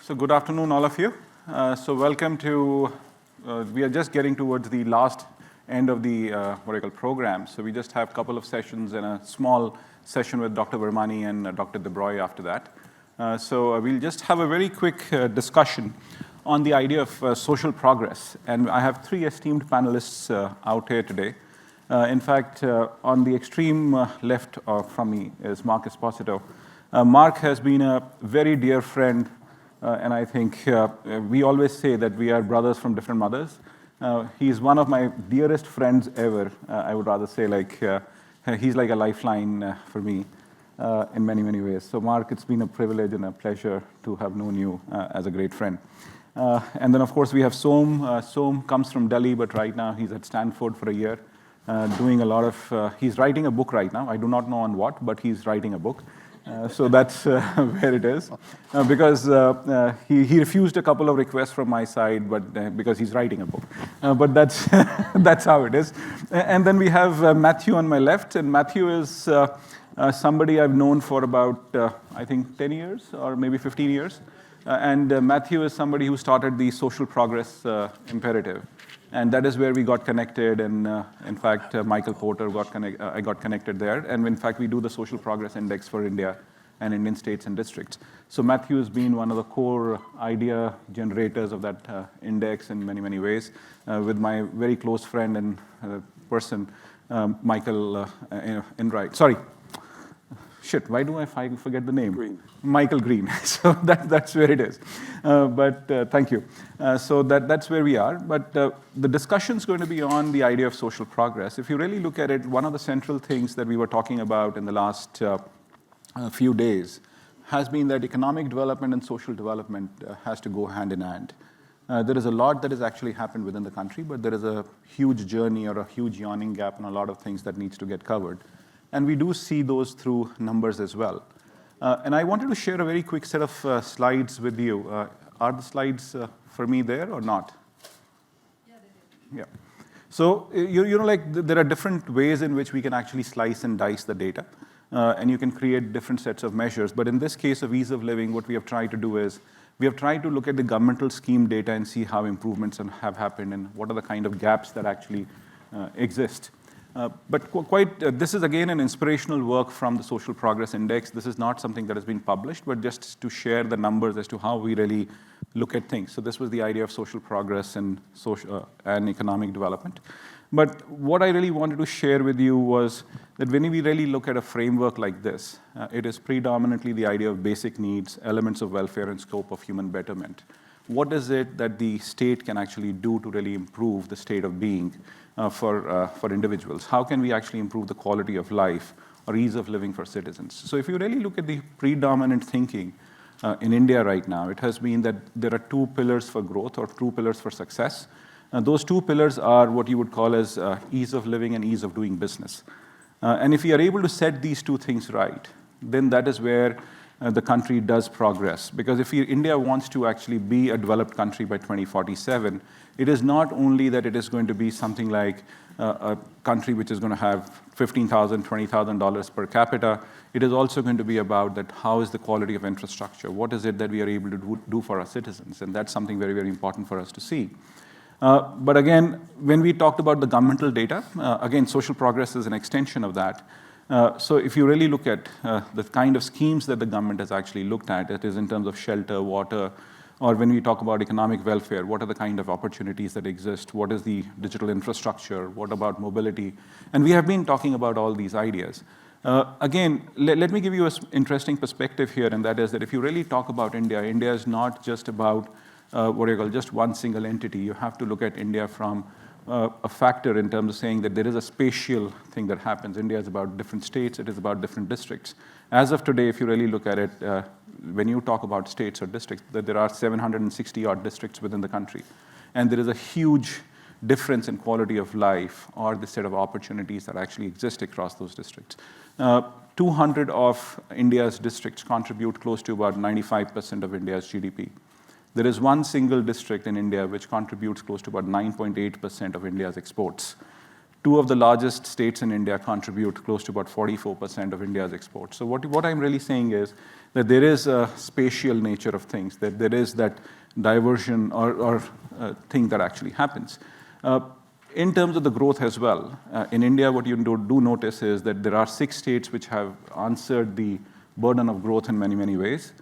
So good afternoon, all of you. Welcome to, we are just getting towards the last end of the program. So we just have a couple of sessions and a small session with Dr. Vermani and Dr. DeBroy after that. We'll just have a very quick discussion on the idea of social progress. And I have three esteemed panelists out here today. In fact, on the extreme left from me is Mark Esposito. Mark has been a very dear friend, and I think we always say that we are brothers from different mothers. He's one of my dearest friends ever. I would rather say he's like a lifeline for me in many, many ways. So Mark, it's been a privilege and a pleasure to have known you as a great friend. And then, of course, we have Som. Som comes from Delhi, but right now he's at Stanford for a year, doing a lot of, he's writing a book right now. I do not know on what, but he's writing a book. So that's where it is. Because he refused a couple of requests from my side, but because he's writing a book. But that's, that's how it is. And then we have Matthew on my left. And Matthew is somebody I've known for about, I think, 10 years or maybe 15 years. And Matthew is somebody who started the social progress imperative. And that is where we got connected. And in fact, Michael Porter I got connected there. And in fact, we do the social progress index for India and Indian states and districts. So Matthew has been one of the core idea generators of that index in many, many ways, with my very close friend and person, Michael Enright. Sorry. Shit, why do I forget the name? Green. Michael Green. So that's where it is. But thank you. So that's where we are. But the discussion is going to be on the idea of social progress. If you really look at it, one of the central things that we were talking about in the last few days has been that economic development and social development has to go hand in hand. There is a lot that has actually happened within the country, but there is a huge journey or a huge yawning gap in a lot of things that needs to get covered. And we do see those through numbers as well. And I wanted to share a very quick set of slides with you. Are the slides for me there or not? Yeah, they did. Yeah. So, you know, like there are different ways in which we can actually slice and dice the data. And you can create different sets of measures. But in this case of ease of living, what we have tried to do is we have tried to look at the governmental scheme data and see how improvements have happened and what are the kind of gaps that actually exist. This is again an inspirational work from the Social Progress Index. This is not something that has been published, but just to share the numbers as to how we really look at things. So this was the idea of social progress and social and economic development. But what I really wanted to share with you was that when we really look at a framework like this, it is predominantly the idea of basic needs, elements of welfare, and scope of human betterment. What is it that the state can actually do to really improve the state of being for individuals? How can we actually improve the quality of life or ease of living for citizens? So if you really look at the predominant thinking in India right now, it has been that there are two pillars for growth or two pillars for success. Those two pillars are what you would call as ease of living and ease of doing business. And if we are able to set these two things right, then that is where the country does progress. Because if India wants to actually be a developed country by 2047, it is not only that it is going to be something like a country which is going to have $15,000, $20,000 per capita. It is also going to be about that how is the quality of infrastructure? What is it that we are able to do for our citizens? And that's something very, very important for us to see. But again, when we talked about the governmental data, again, social progress is an extension of that. So if you really look at the kind of schemes that the government has actually looked at, it is in terms of shelter, water, or when we talk about economic welfare, what are the kind of opportunities that exist? What is the digital infrastructure? What about mobility? And we have been talking about all these ideas. Again, let me give you an interesting perspective here, and that is that if you really talk about India, India is not just about just one single entity. You have to look at India from a factor in terms of saying that there is a spatial thing that happens. India is about different states. It is about different districts. As of today, if you really look at it, when you talk about states or districts, that there are 760-odd districts within the country. And there is a huge difference in quality of life or the set of opportunities that actually exist across those districts. 200 of India's districts contribute close to about 95% of India's GDP. There is one single district in India which contributes close to about 9.8% of India's exports. Two of the largest states in India contribute close to about 44% of India's exports. So what I'm really saying is that there is a spatial nature of things, that there is that diversion or thing that actually happens. In terms of the growth as well, in India, what you do notice is that there are 6 states which have answered the burden of growth in many, many ways.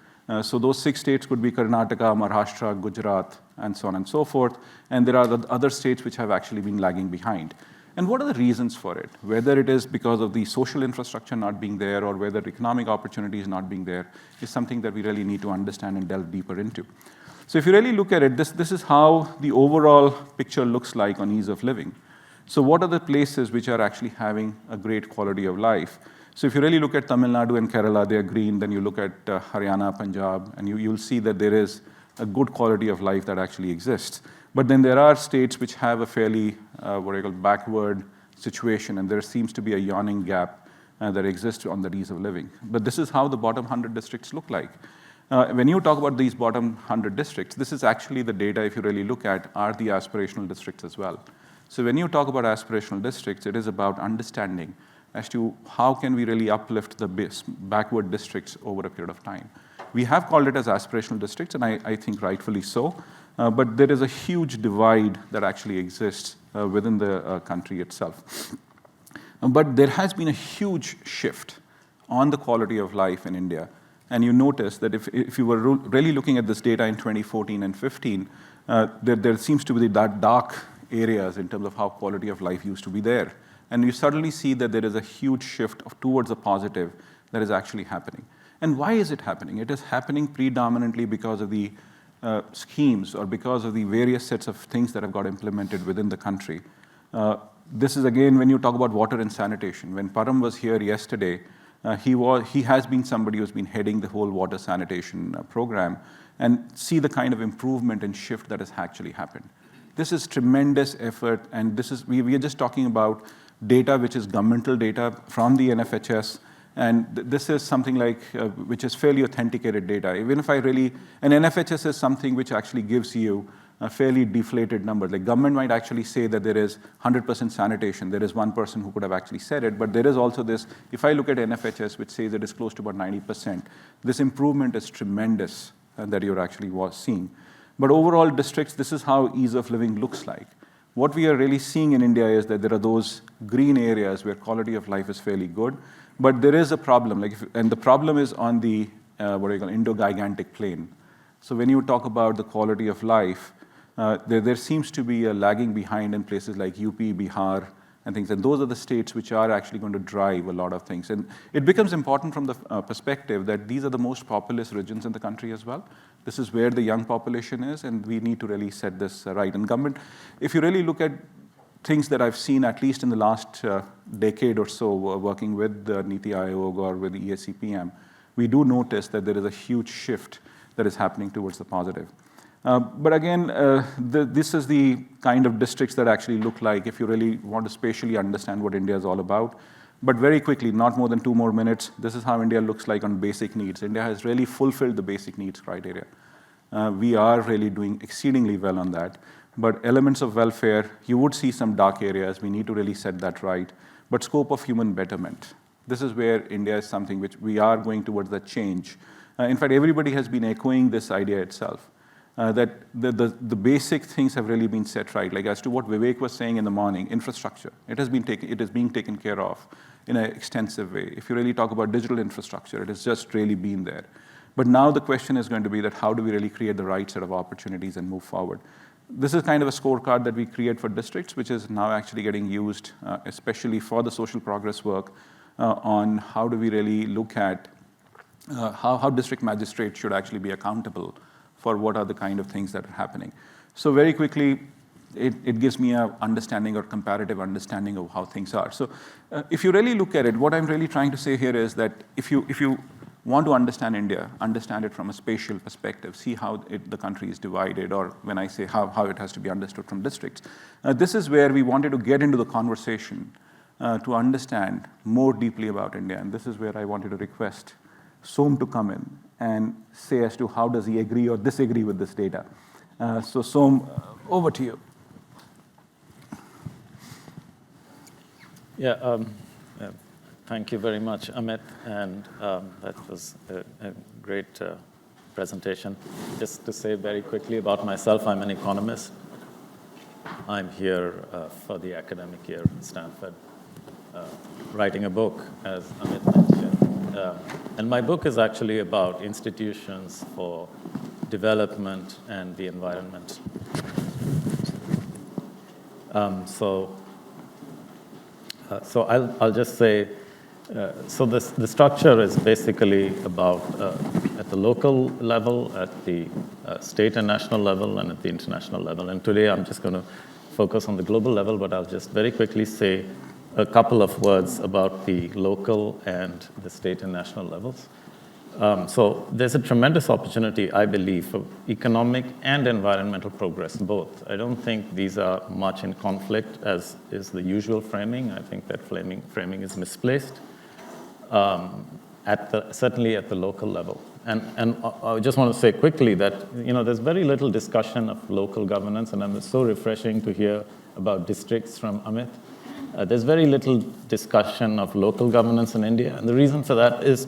So those 6 states could be Karnataka, Maharashtra, Gujarat, and so on and so forth. And there are the other states which have actually been lagging behind. And what are the reasons for it? Whether it is because of the social infrastructure not being there or whether economic opportunities not being there is something that we really need to understand and delve deeper into. So if you really look at it, this is how the overall picture looks like on ease of living. So what are the places which are actually having a great quality of life? So if you really look at Tamil Nadu and Kerala, they are green. Then you look at Haryana, Punjab, and you'll see that there is a good quality of life that actually exists. But then there are states which have a fairly, backward situation, and there seems to be a yawning gap that exists on the ease of living. But this is how the bottom 100 districts look like. When you talk about these bottom 100 districts, this is actually the data, if you really look at, are the aspirational districts as well. So when you talk about aspirational districts, it is about understanding as to how can we really uplift the backward districts over a period of time. We have called it as aspirational districts, and I think rightfully so. But there is a huge divide that actually exists within the country itself. But there has been a huge shift on the quality of life in India. And you notice that if you were really looking at this data in 2014 and 15, there seems to be that dark areas in terms of how quality of life used to be there. And you suddenly see that there is a huge shift towards a positive that is actually happening. And why is it happening? It is happening predominantly because of the schemes or because of the various sets of things that have got implemented within the country. This is again when you talk about water and sanitation. When Param was here yesterday, he has been somebody who's been heading the whole water sanitation program, and see the kind of improvement and shift that has actually happened. This is tremendous effort, and we are just talking about data which is governmental data from the NFHS. And this is something like, which is fairly authenticated data. Even if and NFHS is something which actually gives you a fairly deflated number. Like government might actually say that there is 100% sanitation. There is one person who could have actually said it, but there is also this, if I look at NFHS, which says it is close to about 90%, this improvement is tremendous that you're actually seeing. But overall districts, this is how ease of living looks like. What we are really seeing in India is that there are those green areas where quality of life is fairly good. But there is a problem, and the problem is on the Indo-Gigantic plain. So when you talk about the quality of life, there seems to be a lagging behind in places like UP, Bihar, and things. And those are the states which are actually going to drive a lot of things. And it becomes important from the perspective that these are the most populous regions in the country as well. This is where the young population is, and we need to really set this right. And government, if you really look at things that I've seen, at least in the last decade or so, working with the Niti Aayog or with the EACPM, we do notice that there is a huge shift that is happening towards the positive. But again, this is the kind of districts that actually look like if you really want to spatially understand what India is all about. But very quickly, not more than 2 more minutes, this is how India looks like on basic needs. India has really fulfilled the basic needs criteria. We are really doing exceedingly well on that. But elements of welfare, you would see some dark areas. We need to really set that right. But scope of human betterment, this is where India is something which we are going towards that change. In fact, everybody has been echoing this idea itself, that the basic things have really been set right. Like as to what Vivek was saying in the morning, infrastructure, it is being taken care of in an extensive way. If you really talk about digital infrastructure, it has just really been there. But now the question is going to be that how do we really create the right set of opportunities and move forward? This is kind of a scorecard that we create for districts, which is now actually getting used, especially for the social progress work, on how do we really look at how district magistrates should actually be accountable for what are the kind of things that are happening. So very quickly, it gives me an understanding or comparative understanding of how things are. So if you really look at it, what I'm really trying to say here is that if you want to understand India, understand it from a spatial perspective, see how the country is divided, or when I say how it has to be understood from districts. This is where we wanted to get into the conversation to understand more deeply about India. And this is where I wanted to request Som to come in and say as to how does he agree or disagree with this data. So Som, over to you. Yeah, uh, thank you very much, Amit, and that was a great presentation. Just to say very quickly about myself, I'm an economist. I'm here for the academic year at Stanford, writing a book, as Amit mentioned. And my book is actually about institutions for development and the environment. So I'll just say, so the structure is basically about at the local level, at the state and national level, and at the international level. And today I'm just going to focus on the global level, but I'll just very quickly say a couple of words about the local and the state and national levels. So there's a tremendous opportunity, I believe, for economic and environmental progress, both. I don't think these are much in conflict, as is the usual framing. I think that framing is misplaced, certainly at the local level. And I just want to say quickly that there's very little discussion of local governance, and it's so refreshing to hear about districts from Amit. There's very little discussion of local governance in India, and the reason for that is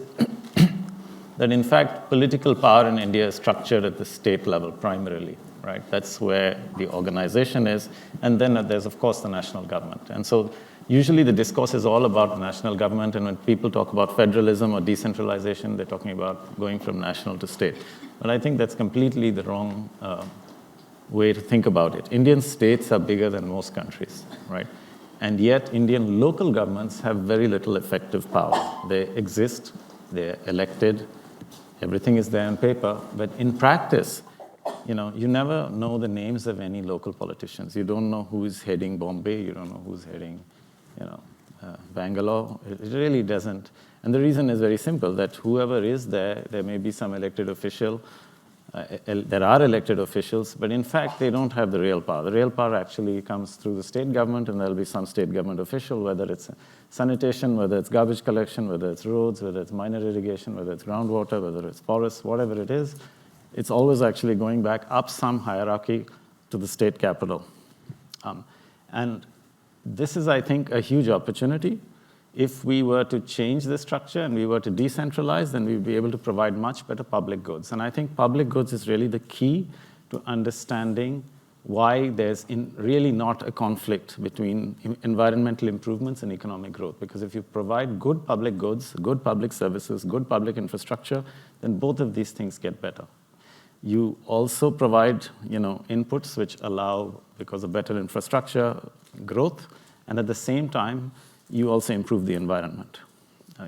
that in fact, political power in India is structured at the state level primarily, right? That's where the organization is. And then there's, of course, the national government. And so usually the discourse is all about the national government. And when people talk about federalism or decentralization, they're talking about going from national to state. But I think that's completely the wrong way to think about it. Indian states are bigger than most countries, right? And yet Indian local governments have very little effective power. They exist, they're elected, everything is there on paper, but in practice, you never know the names of any local politicians. You don't know who is heading Bombay, you don't know who's heading, Bangalore. It really doesn't. And the reason is very simple, that whoever is there may be some elected official. There are elected officials, but in fact, they don't have the real power. The real power actually comes through the state government, and there'll be some state government official, whether it's sanitation, whether it's garbage collection, whether it's roads, whether it's minor irrigation, whether it's groundwater, whether it's forests, whatever it is, it's always actually going back up some hierarchy to the state capital. And this is, I think, a huge opportunity. If we were to change the structure and we were to decentralize, then we'd be able to provide much better public goods. And I think public goods is really the key to understanding why there's really not a conflict between environmental improvements and economic growth. Because if you provide good public goods, good public services, good public infrastructure, then both of these things get better. You also provide, inputs which allow, because of better infrastructure, growth, and at the same time, you also improve the environment.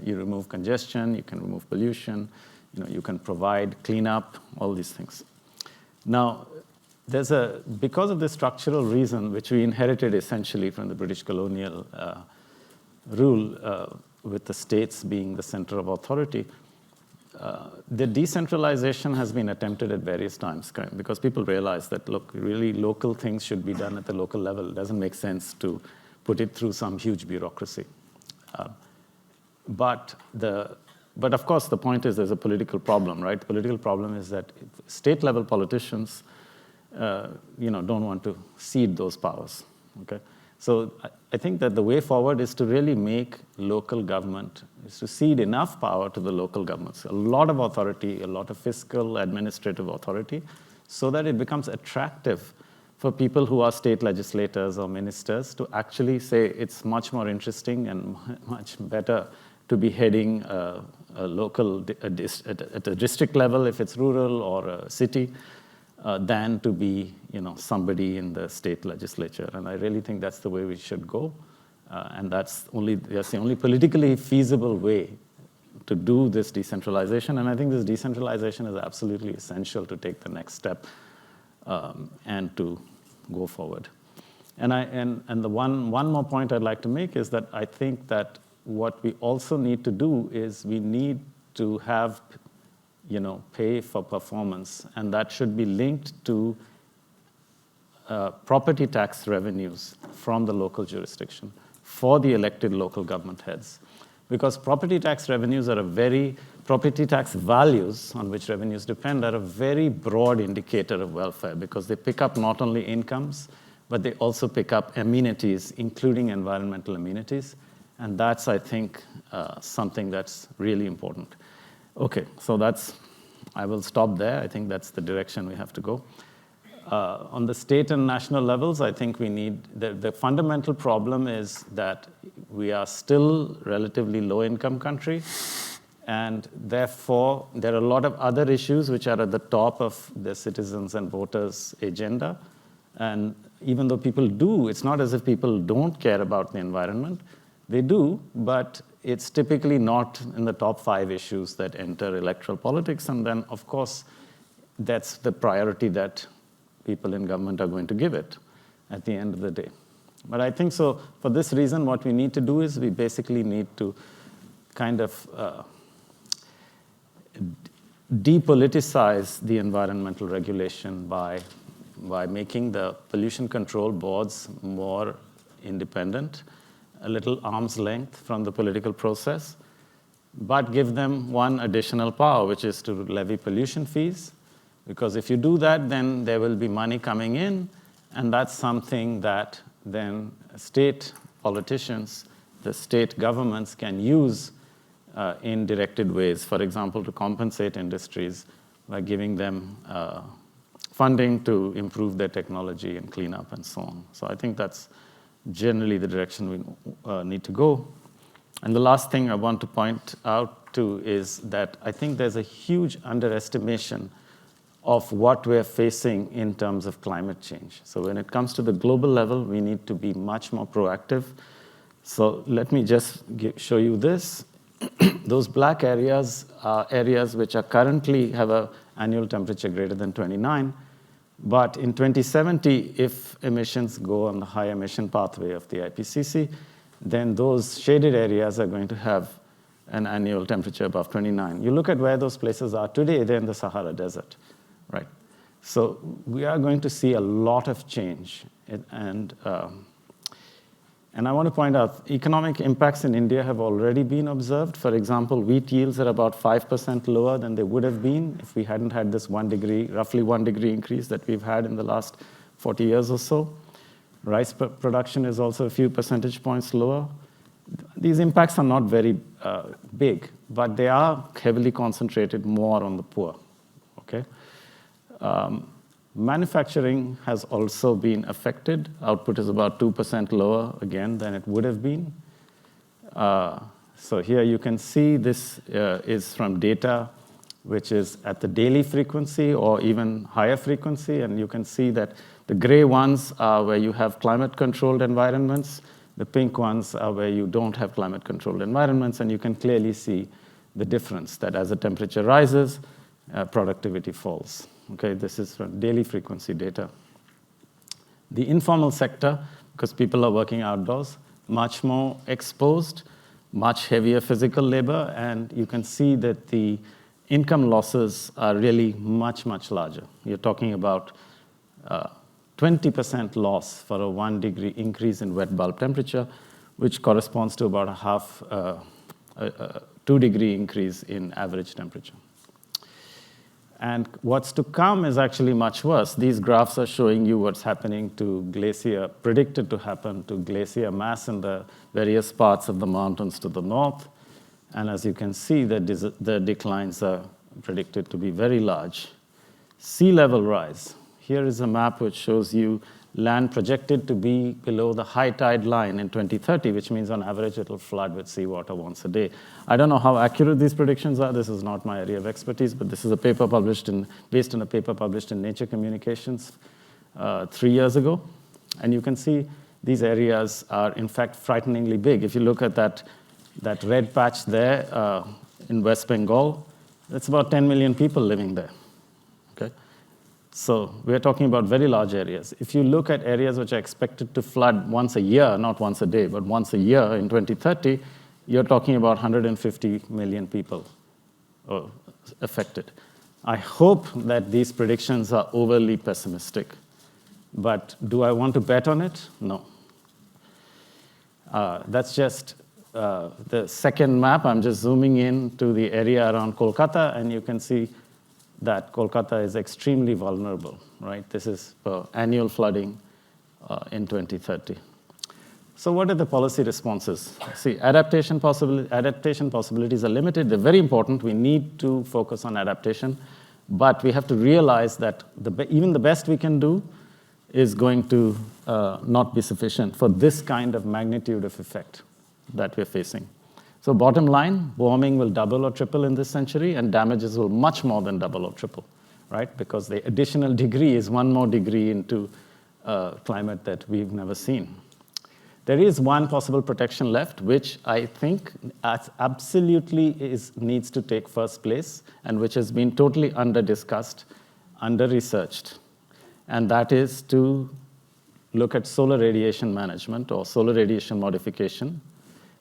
You remove congestion, you can remove pollution, you can provide cleanup, all these things. Now, because of this structural reason, which we inherited essentially from the British colonial rule, with the states being the center of authority, the decentralization has been attempted at various times, because people realize that, look, really local things should be done at the local level. It doesn't make sense to put it through some huge bureaucracy. But of course, the point is there's a political problem, right? The political problem is that state-level politicians, don't want to cede those powers, okay? So I think that the way forward is to really make local government, is to cede enough power to the local governments, a lot of authority, a lot of fiscal, administrative authority, so that it becomes attractive for people who are state legislators or ministers to actually say it's much more interesting and much better to be heading a local, at a district level if it's rural or a city, than to be somebody in the state legislature. And I really think that's the way we should go. And that's the only politically feasible way to do this decentralization. And I think this decentralization is absolutely essential to take the next step and to go forward. And the one more point I'd like to make is that I think that what we also need to do is we need to have pay for performance, and that should be linked to property tax revenues from the local jurisdiction for the elected local government heads. Because property tax revenues property tax values on which revenues depend are a very broad indicator of welfare, because they pick up not only incomes, but they also pick up amenities, including environmental amenities. And that's, I think, something that's really important. Okay, so I will stop there. I think that's the direction we have to go. On the state and national levels, I think we need, the fundamental problem is that we are still relatively low-income country, and therefore there are a lot of other issues which are at the top of the citizens and voters' agenda. And even though people do, it's not as if people don't care about the environment. They do, but it's typically not in the top 5 issues that enter electoral politics. And then, of course, that's the priority that people in government are going to give it at the end of the day. But I think so, for this reason, what we need to do is we basically need to kind of depoliticize the environmental regulation by making the pollution control boards more independent, a little arm's length from the political process, but give them one additional power, which is to levy pollution fees. Because if you do that, then there will be money coming in, and that's something that then state politicians, the state governments can use in directed ways. For example, to compensate industries by giving them funding to improve their technology and clean up and so on. So I think that's generally the direction we need to go. And the last thing I want to point out too is that I think there's a huge underestimation of what we're facing in terms of climate change. So when it comes to the global level, we need to be much more proactive. So let me just show you this. Those black areas are areas which are currently have an annual temperature greater than 29. But in 2070, if emissions go on the high emission pathway of the IPCC, then those shaded areas are going to have an annual temperature above 29. You look at where those places are today, they're in the Sahara Desert, right? So we are going to see a lot of change. And I want to point out, economic impacts in India have already been observed. For example, wheat yields are about 5% lower than they would have been if we hadn't had this roughly 1 degree increase that we've had in the last 40 years or so. Rice production is also a few percentage points lower. These impacts are not very big, but they are heavily concentrated more on the poor, okay? Manufacturing has also been affected. Output is about 2% lower, again, than it would have been. So here you can see this is from data which is at the daily frequency or even higher frequency, and you can see that the gray ones are where you have climate-controlled environments. The pink ones are where you don't have climate-controlled environments, and you can clearly see the difference, that as the temperature rises, productivity falls. Okay, this is from daily frequency data. The informal sector, because people are working outdoors, much more exposed, much heavier physical labor, and you can see that the income losses are really much, much larger. You're talking about 20% loss for a 1 degree increase in wet bulb temperature, which corresponds to about a 2 degree increase in average temperature. And what's to come is actually much worse. These graphs are showing you what's happening to glacier, predicted to happen to glacier mass in the various parts of the mountains to the north. And as you can see, the declines are predicted to be very large. Sea level rise. Here is a map which shows you land projected to be below the high tide line in 2030, which means on average it'll flood with seawater once a day. I don't know how accurate these predictions are. This is not my area of expertise, but this is a paper based on a paper published in Nature Communications 3 years ago. And you can see these areas are in fact frighteningly big. If you look at that red patch there in West Bengal, that's about 10 million people living there. Okay? So we're talking about very large areas. If you look at areas which are expected to flood once a year, not once a day, but once a year in 2030, you're talking about 150 million people affected. I hope that these predictions are overly pessimistic, but do I want to bet on it? No. That's just the second map. I'm just zooming in to the area around Kolkata, and you can see that Kolkata is extremely vulnerable, right? This is for annual flooding in 2030. So what are the policy responses? See, adaptation possibilities are limited. They're very important. We need to focus on adaptation. But we have to realize that even the best we can do is going to not be sufficient for this kind of magnitude of effect that we're facing. So bottom line, warming will double or triple in this century, and damages will much more than double or triple, right? Because the additional degree is one more degree into climate that we've never seen. There is one possible protection left, which I think absolutely needs to take first place, and which has been totally under-discussed, under-researched. And that is to look at solar radiation management or solar radiation modification.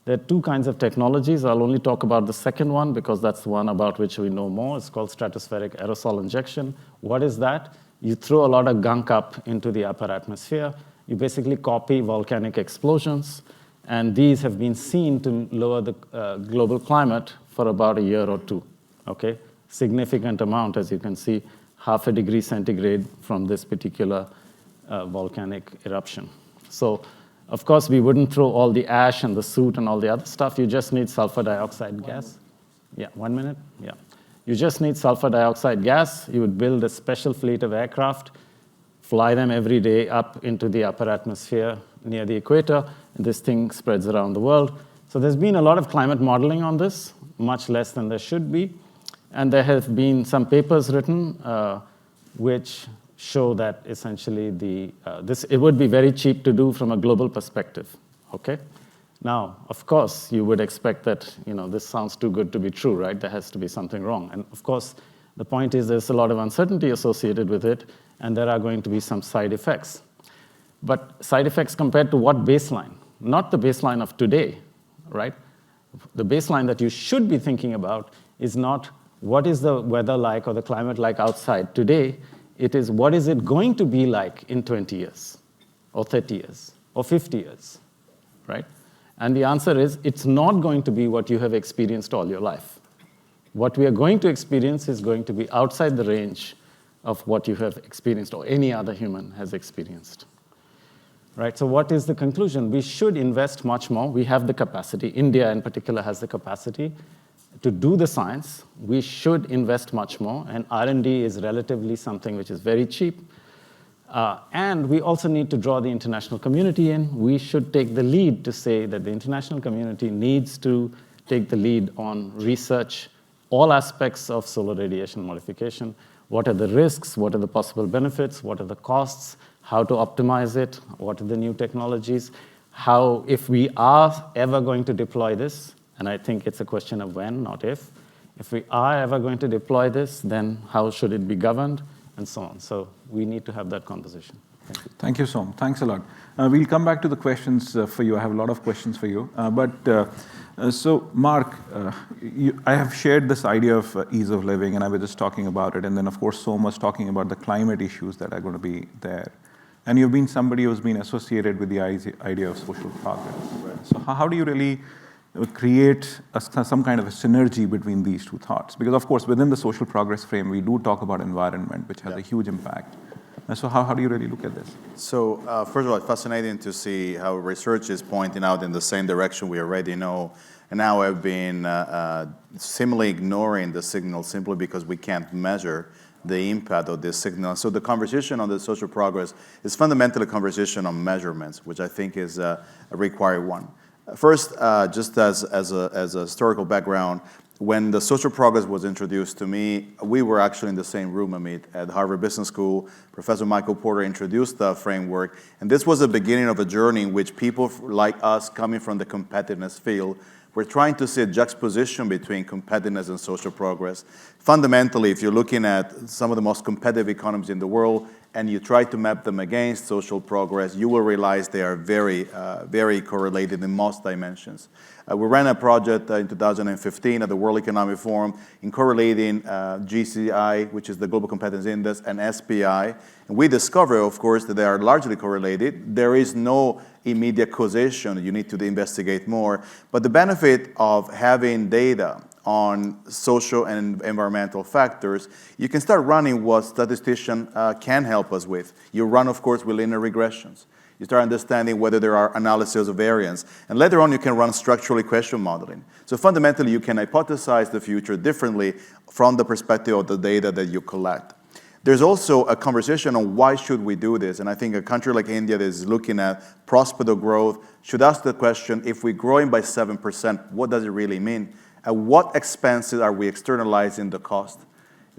There are two kinds of technologies. I'll only talk about the second one because that's the one about which we know more. It's called stratospheric aerosol injection. What is that? You throw a lot of gunk up into the upper atmosphere. You basically copy volcanic explosions, and these have been seen to lower the global climate for about a year or two, okay? Significant amount, as you can see, 0.5 degree centigrade from this particular volcanic eruption. So, of course, we wouldn't throw all the ash and the soot and all the other stuff. You just need sulfur dioxide gas. Yeah, 1 minute? Yeah. You just need sulfur dioxide gas. You would build a special fleet of aircraft, fly them every day up into the upper atmosphere near the equator, and this thing spreads around the world. So there's been a lot of climate modeling on this, much less than there should be. And there have been some papers written which show that essentially it would be very cheap to do from a global perspective, okay? Now, of course, you would expect that, this sounds too good to be true, right? There has to be something wrong. And of course, the point is there's a lot of uncertainty associated with it, and there are going to be some side effects. But side effects compared to what baseline? Not the baseline of today, right? The baseline that you should be thinking about is not what is the weather like or the climate like outside today. It is what is it going to be like in 20 years or 30 years or 50 years, right? And the answer is it's not going to be what you have experienced all your life. What we are going to experience is going to be outside the range of what you have experienced or any other human has experienced. Right? So what is the conclusion? We should invest much more. We have the capacity. India in particular has the capacity to do the science. We should invest much more, and R&D is relatively something which is very cheap. And we also need to draw the international community in. We should take the lead to say that the international community needs to take the lead on research, all aspects of solar radiation modification. What are the risks? What are the possible benefits? What are the costs? How to optimize it? What are the new technologies? How, if we are ever going to deploy this, and I think it's a question of when, not if we are ever going to deploy this, then how should it be governed, and so on. So we need to have that conversation. Thank you. Thank you, Som. Thanks a lot. We'll come back to the questions for you. I have a lot of questions for you. So, Mark, I have shared this idea of ease of living, and I was just talking about it. And then, of course, Som was talking about the climate issues that are going to be there. And you've been somebody who's been associated with the idea of social progress. Right? So how do you really create some kind of a synergy between these two thoughts? Because, of course, within the social progress frame, we do talk about environment, which has a huge impact. And so how do you really look at this? So first of all, it's fascinating to see how research is pointing out in the same direction we already know. And now I've been seemingly ignoring the signal simply because we can't measure the impact of this signal. So the conversation on the social progress is fundamentally a conversation on measurements, which I think is a required one. First, just as a historical background, when the social progress was introduced to me, we were actually in the same room, Amit, at Harvard Business School. Professor Michael Porter introduced the framework, and this was the beginning of a journey in which people like us coming from the competitiveness field were trying to see a juxtaposition between competitiveness and social progress. Fundamentally, if you're looking at some of the most competitive economies in the world and you try to map them against social progress, you will realize they are very, very correlated in most dimensions. We ran a project in 2015 at the World Economic Forum in correlating GCI, which is the Global Competitiveness Index, and SPI. And we discovered, of course, that they are largely correlated. There is no immediate causation. You need to investigate more. But the benefit of having data on social and environmental factors, you can start running what statisticians can help us with. You run, of course, with linear regressions. You start understanding whether there are analyses of variance. And later on, you can run structural equation modeling. So fundamentally, you can hypothesize the future differently from the perspective of the data that you collect. There's also a conversation on why should we do this. And I think a country like India that is looking at prosperous growth should ask the question, if we're growing by 7%, what does it really mean? And what expenses are we externalizing the cost?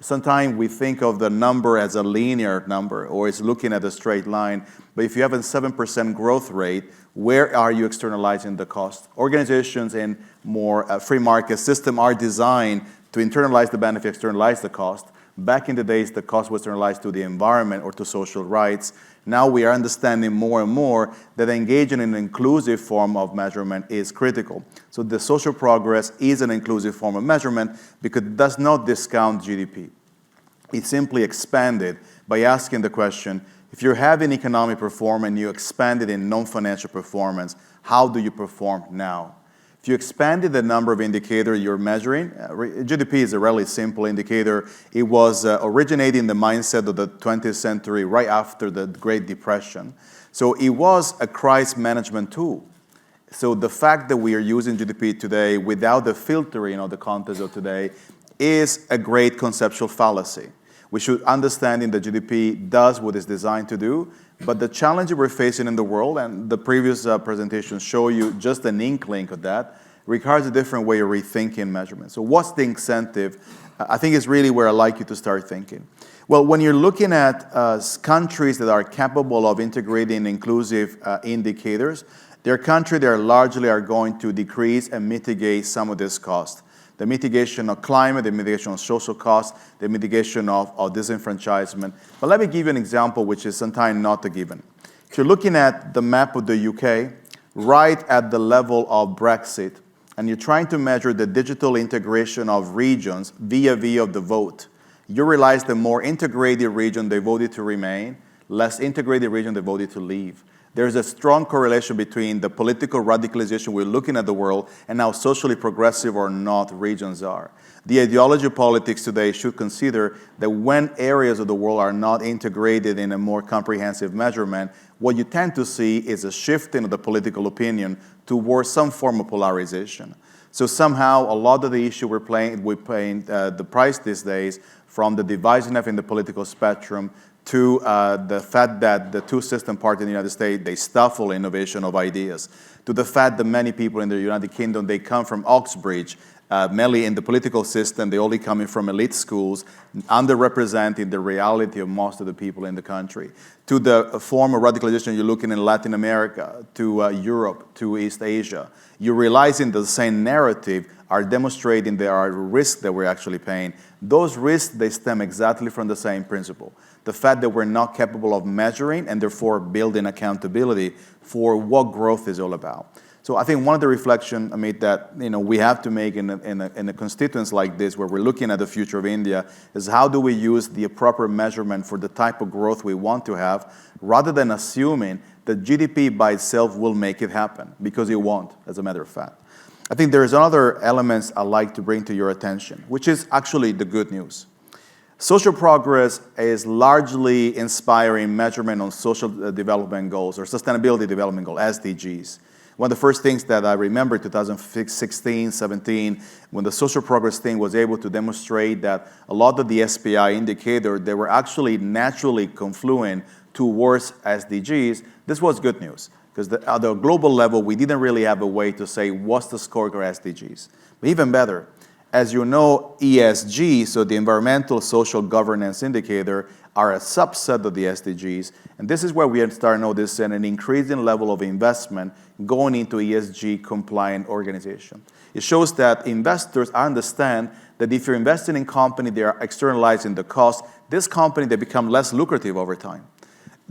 Sometimes we think of the number as a linear number, or it's looking at a straight line. But if you have a 7% growth rate, where are you externalizing the cost? Organizations in more free market system are designed to internalize the benefit, externalize the cost. Back in the days, the cost was internalized to the environment or to social rights. Now we are understanding more and more that engaging in an inclusive form of measurement is critical. So the social progress is an inclusive form of measurement because it does not discount GDP. It simply expanded by asking the question, if you're having economic performance and you expand it in non-financial performance, how do you perform now? If you expanded the number of indicators you're measuring, GDP is a really simple indicator. It was originating the mindset of the 20th century right after the Great Depression. So it was a crisis management tool. So the fact that we are using GDP today without the filtering of the context of today is a great conceptual fallacy. We should understand that GDP does what it's designed to do, but the challenge we're facing in the world, and the previous presentations show you just an inkling of that, requires a different way of rethinking measurement. So what's the incentive? I think is really where I'd like you to start thinking. Well, when you're looking at countries that are capable of integrating inclusive indicators, they're countries that are largely going to decrease and mitigate some of this cost. The mitigation of climate, the mitigation of social costs, the mitigation of disenfranchisement. But let me give you an example which is sometimes not a given. If you're looking at the map of the UK, right at the level of Brexit, and you're trying to measure the digital integration of regions via of the vote, you realize the more integrated region they voted to remain, less integrated region they voted to leave. There's a strong correlation between the political radicalization we're looking at the world and how socially progressive or not regions are. The ideology of politics today should consider that when areas of the world are not integrated in a more comprehensive measurement, what you tend to see is a shifting of the political opinion towards some form of polarization. So somehow a lot of the issue we're paying the price these days, from the divisiveness in the political spectrum to the fact that the two-system party in the United States, they stifle innovation of ideas, to the fact that many people in the United Kingdom, they come from Oxbridge, mainly in the political system, they only coming from elite schools, underrepresenting the reality of most of the people in the country, to the form of radicalization you're looking in Latin America, to Europe, to East Asia. You're realizing the same narrative are demonstrating there are risks that we're actually paying. Those risks, they stem exactly from the same principle. The fact that we're not capable of measuring and therefore building accountability for what growth is all about. So I think one of the reflections, Amit, that we have to make in a constituents like this, where we're looking at the future of India, is how do we use the proper measurement for the type of growth we want to have, rather than assuming that GDP by itself will make it happen, because it won't, as a matter of fact. I think there's another element I'd like to bring to your attention, which is actually the good news. Social progress is largely inspiring measurement on social development goals or sustainability development goals, SDGs. One of the first things that I remember in 2016, 17, when the social progress thing was able to demonstrate that a lot of the SPI indicators, they were actually naturally confluent towards SDGs, this was good news. Because at the global level, we didn't really have a way to say what's the score for SDGs. But even better, as you know, ESG, so the environmental social governance indicator, are a subset of the SDGs. And this is where we start noticing an increasing level of investment going into ESG compliant organization. It shows that investors understand that if you're investing in company, they are externalizing the cost. This company, they become less lucrative over time.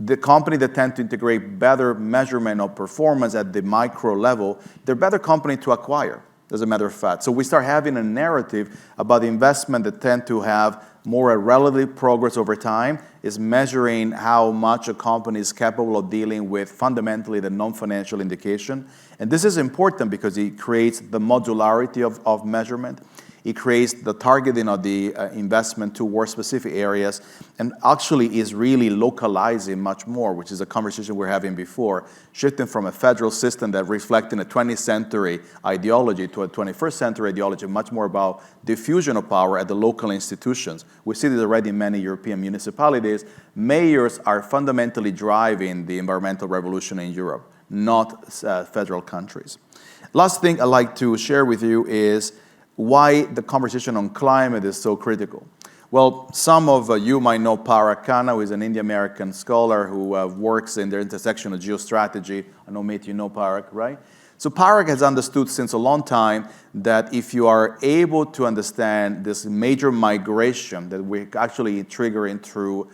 The company that tend to integrate better measurement of performance at the micro level, they're better company to acquire, as a matter of fact. So we start having a narrative about investment that tend to have more a relative progress over time, is measuring how much a company is capable of dealing with fundamentally the non-financial indication. And this is important because it creates the modularity of measurement. It creates the targeting of the investment towards specific areas, and actually is really localizing much more, which is a conversation we were having before, shifting from a federal system that reflecting a 20th century ideology to a 21st century ideology, much more about diffusion of power at the local institutions. We see this already in many European municipalities. Mayors are fundamentally driving the environmental revolution in Europe, not federal countries. Last thing I'd like to share with you is why the conversation on climate is so critical. Well, some of you might know Parag Khanna, who is an Indian-American scholar who works in the intersection of geostrategy. I know, mate, you know Parag, right? So Parag has understood since a long time that if you are able to understand this major migration that we're actually triggering through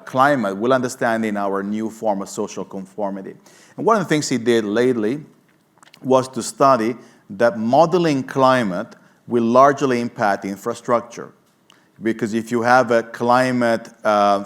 climate, we'll understand in our new form of social conformity. And one of the things he did lately was to study that modeling climate will largely impact infrastructure. Because if you have a climate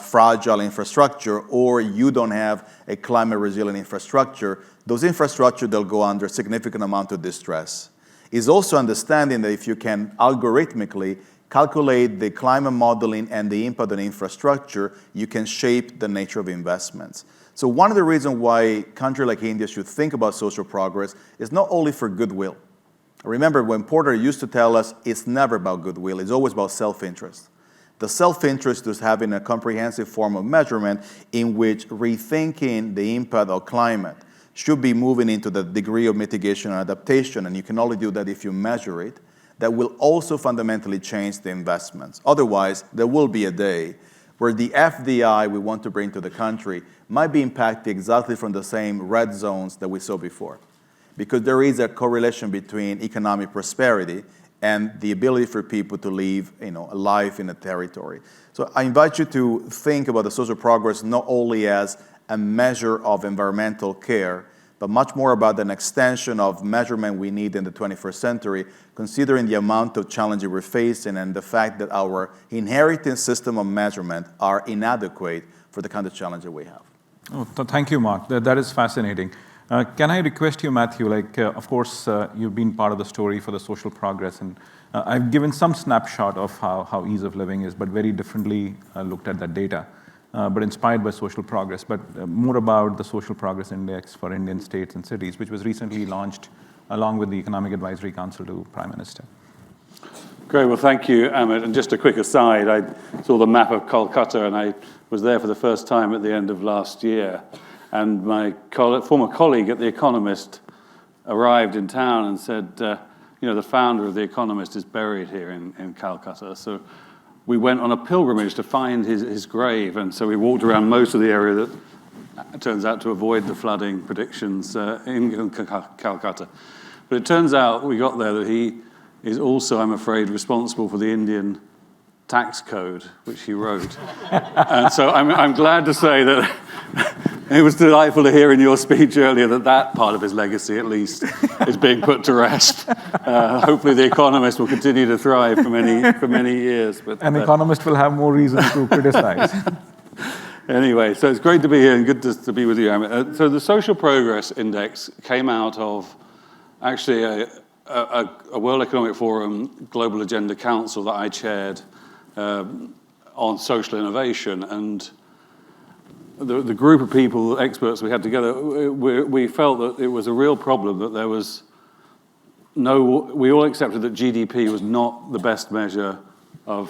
fragile infrastructure, or you don't have a climate resilient infrastructure, those infrastructure, they'll go under a significant amount of distress. Is also understanding that if you can algorithmically calculate the climate modeling and the impact on infrastructure, you can shape the nature of investments. So one of the reasons why a country like India should think about social progress is not only for goodwill. Remember, when Porter used to tell us, it's never about goodwill, it's always about self-interest. The self-interest is having a comprehensive form of measurement in which rethinking the impact of climate should be moving into the degree of mitigation and adaptation, and you can only do that if you measure it. That will also fundamentally change the investments. Otherwise, there will be a day where the FDI we want to bring to the country might be impacted exactly from the same red zones that we saw before. Because there is a correlation between economic prosperity and the ability for people to live, a life in a territory. So I invite you to think about the social progress not only as a measure of environmental care, but much more about an extension of measurement we need in the 21st century, considering the amount of challenges we're facing and the fact that our inherited system of measurement are inadequate for the kind of challenge that we have. Oh, thank you, Mark. That is fascinating. Can I request you, Matthew, of course, you've been part of the story for the social progress, and I've given some snapshot of how ease of living is, but very differently looked at that data, but inspired by social progress, but more about the social progress index for Indian states and cities, which was recently launched along with the Economic Advisory Council to Prime Minister. Great, well, thank you, Amit. And just a quick aside, I saw the map of Kolkata, and I was there for the first time at the end of last year. And my former colleague at The Economist arrived in town and said, the founder of The Economist is buried here in Calcutta. So we went on a pilgrimage to find his grave. And so we walked around most of the area that turns out to avoid the flooding predictions in Calcutta. But it turns out, we got there, that he is also, I'm afraid, responsible for the Indian tax code, which he wrote. And so I'm glad to say that it was delightful to hear in your speech earlier that part of his legacy, at least, is being put to rest. Hopefully The Economist will continue to thrive for many years. But An economist will have more reason to criticize. Anyway, so it's great to be here and good to be with you, Amit. So the Social Progress Index came out of actually a World Economic Forum Global Agenda Council that I chaired on social innovation. And the group of people, experts we had together, we felt that it was a real problem, that there was we all accepted that GDP was not the best measure or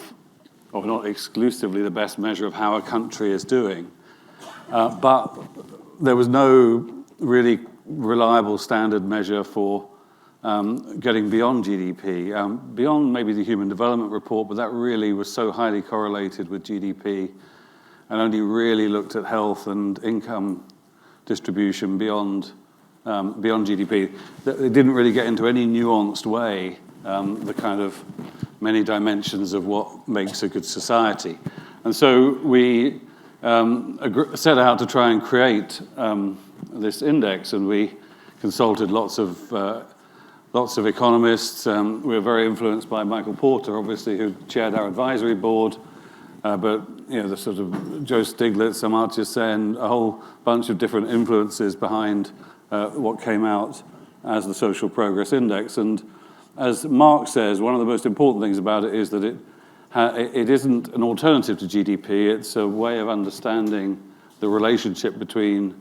not exclusively the best measure of how a country is doing. But there was no really reliable standard measure for getting beyond GDP, beyond maybe the Human Development Report, but that really was so highly correlated with GDP and only really looked at health and income distribution beyond GDP. It didn't really get into any nuanced way the kind of many dimensions of what makes a good society. And so we set out to try and create this index, and we consulted lots of economists. We were very influenced by Michael Porter, obviously, who chaired our advisory board. But the sort of Joe Stiglitz, Amartya Sen, a whole bunch of different influences behind what came out as the Social Progress Index. And as Mark says, one of the most important things about it is that it isn't an alternative to GDP. It's a way of understanding the relationship between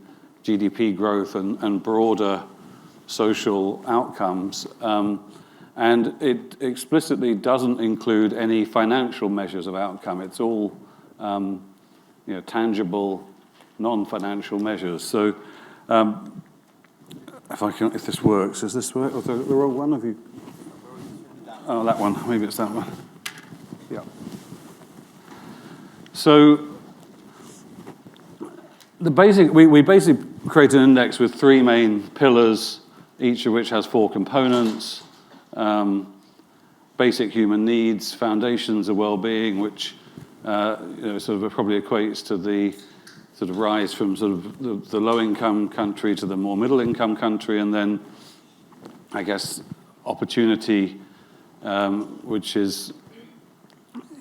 GDP growth and broader social outcomes. And it explicitly doesn't include any financial measures of outcome. It's all tangible, non-financial measures. So if this works, does this work? Or the wrong one? Have you? Oh, that one. Maybe it's that one. Yeah. So we basically create an index with three main pillars, each of which has four components. Basic human needs, foundations of well-being, which sort of probably equates to the sort of rise from sort of the low-income country to the more middle-income country, and then, I guess, opportunity, which is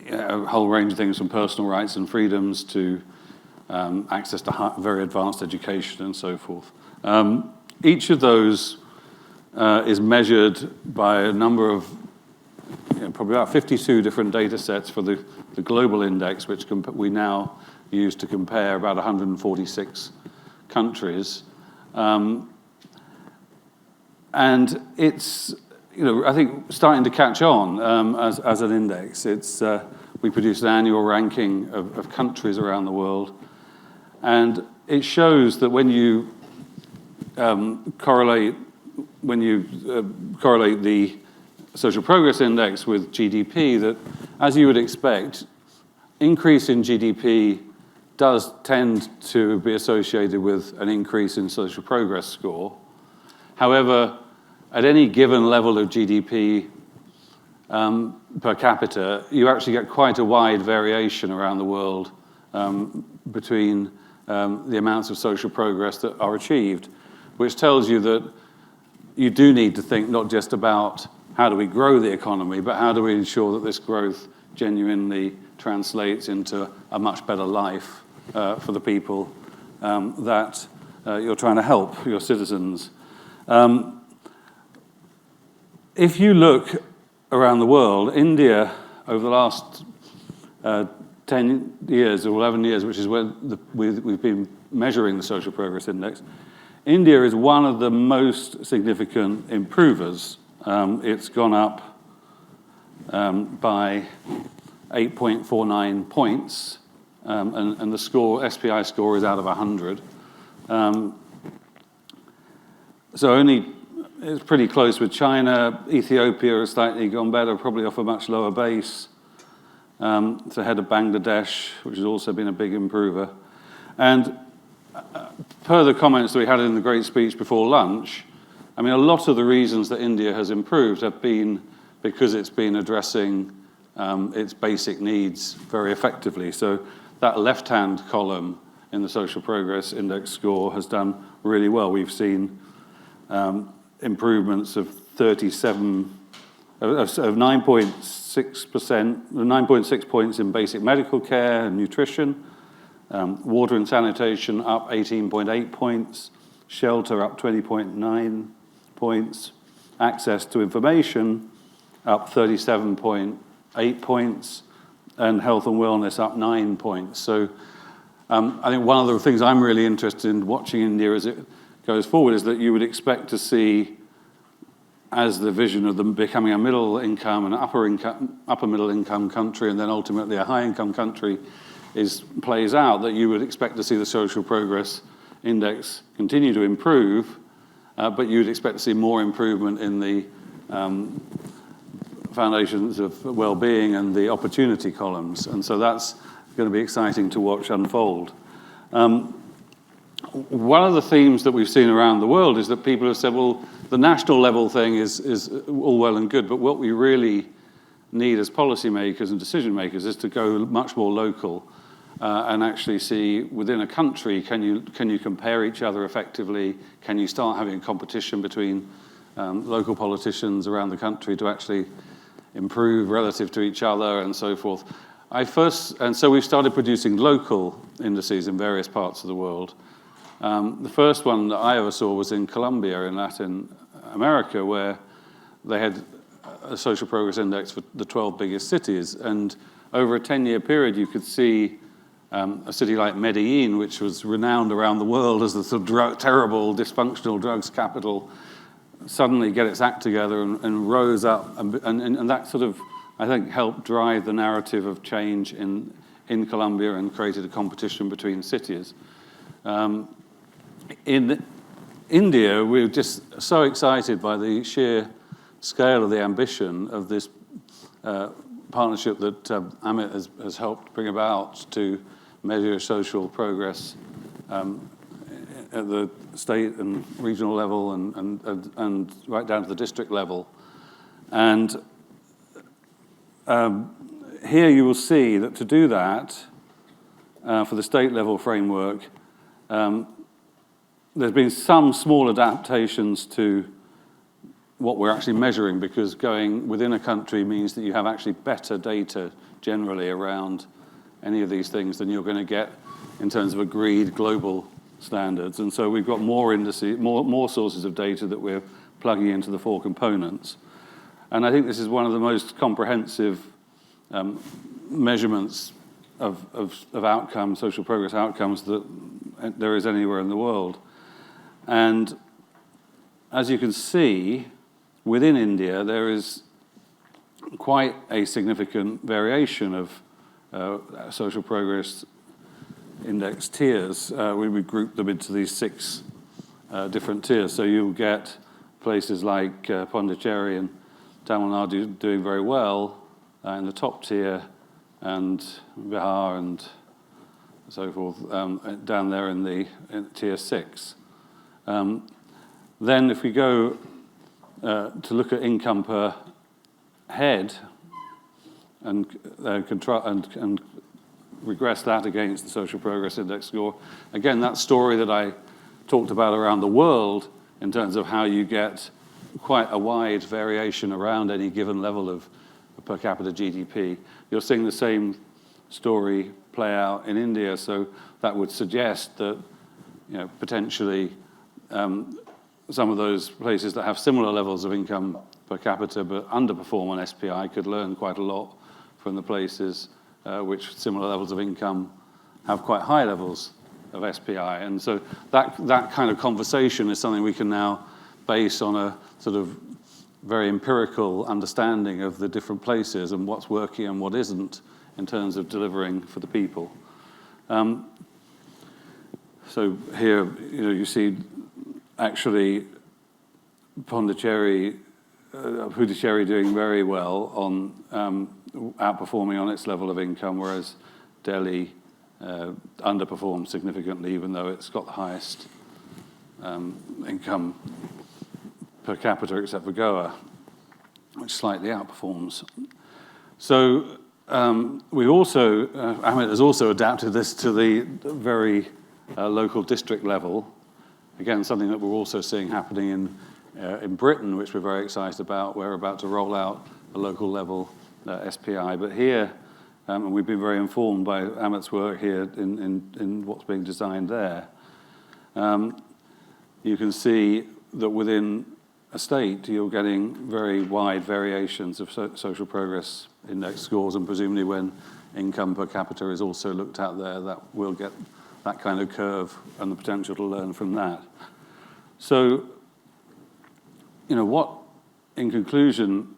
a whole range of things from personal rights and freedoms to access to very advanced education and so forth. Each of those is measured by a number of, probably about 52 different data sets for the global index, which we now use to compare about 146 countries. And it's, I think starting to catch on as an index. We produce an annual ranking of countries around the world. And it shows that when you correlate the social progress index with GDP, that, as you would expect, increase in GDP does tend to be associated with an increase in social progress score. However, at any given level of GDP per capita, you actually get quite a wide variation around the world between the amounts of social progress that are achieved, which tells you that you do need to think not just about how do we grow the economy, but how do we ensure that this growth genuinely translates into a much better life for the people that you're trying to help, your citizens. If you look around the world, India, over the last 10 years or 11 years, which is when we've been measuring the social progress index, India is one of the most significant improvers. It's gone up by 8.49 points, and the SPI score is out of 100. So it's pretty close with China. Ethiopia has slightly gone better, probably off a much lower base. It's ahead of Bangladesh, which has also been a big improver. And per the comments that we had in the great speech before lunch, I mean, a lot of the reasons that India has improved have been because it's been addressing its basic needs very effectively. So that left-hand column in the social progress index score has done really well. We've seen improvements of 9.6 points in basic medical care and nutrition, water and sanitation up 18.8 points, shelter up 20.9 points, access to information up 37.8 points, and health and wellness up 9 points. So I think one of the things I'm really interested in watching India as it goes forward is that you would expect to see, as the vision of them becoming a middle income and upper middle income country, and then ultimately a high income country plays out, that you would expect to see the social progress index continue to improve, but you'd expect to see more improvement in the foundations of well-being and the opportunity columns. And so that's going to be exciting to watch unfold. One of the themes that we've seen around the world is that people have said, well, the national level thing is all well and good, but what we really need as policymakers and decision makers is to go much more local and actually see within a country, can you compare each other effectively? Can you start having a competition between local politicians around the country to actually improve relative to each other and so forth? And so we've started producing local indices in various parts of the world. The first one that I ever saw was in Colombia in Latin America, where they had a social progress index for the 12 biggest cities. And over a 10-year period, you could see a city like Medellin, which was renowned around the world as the sort of terrible, dysfunctional drugs capital, suddenly get its act together and rose up. And that sort of, I think, helped drive the narrative of change in Colombia and created a competition between cities. In India, we're just so excited by the sheer scale of the ambition of this partnership that Amit has helped bring about to measure social progress at the state and regional level and right down to the district level. And here you will see that to do that, for the state level framework, there's been some small adaptations to what we're actually measuring, because going within a country means that you have actually better data generally around any of these things than you're going to get in terms of agreed global standards. And so we've got more indices, more sources of data that we're plugging into the 4 components. And I think this is one of the most comprehensive measurements of outcomes, social progress outcomes, that there is anywhere in the world. And as you can see, within India, there is quite a significant variation of social progress index tiers. We group them into these 6 different tiers. So you'll get places like Pondicherry and Tamil Nadu doing very well in the top tier, and Bihar and so forth down there in tier 6. Then if we go to look at income per head and regress that against the social progress index score, again, that story that I talked about around the world in terms of how you get quite a wide variation around any given level of per capita GDP. You're seeing the same story play out in India, so that would suggest that, potentially some of those places that have similar levels of income per capita but underperform on SPI could learn quite a lot from the places which similar levels of income have quite high levels of SPI. And so that kind of conversation is something we can now base on a sort of very empirical understanding of the different places and what's working and what isn't in terms of delivering for the people. So here, you see actually Puducherry doing very well on outperforming on its level of income, whereas Delhi underperforms significantly, even though it's got the highest income per capita, except for Goa, which slightly outperforms. So we also, Amit has also adapted this to the very local district level. Again, something that we're also seeing happening in Britain, which we're very excited about. We're about to roll out a local level SPI. But here, and we've been very informed by Amit's work here in what's being designed there. You can see that within a state, you're getting very wide variations of social progress index scores, and presumably when income per capita is also looked at there, that will get that kind of curve and the potential to learn from that. So, what, in conclusion,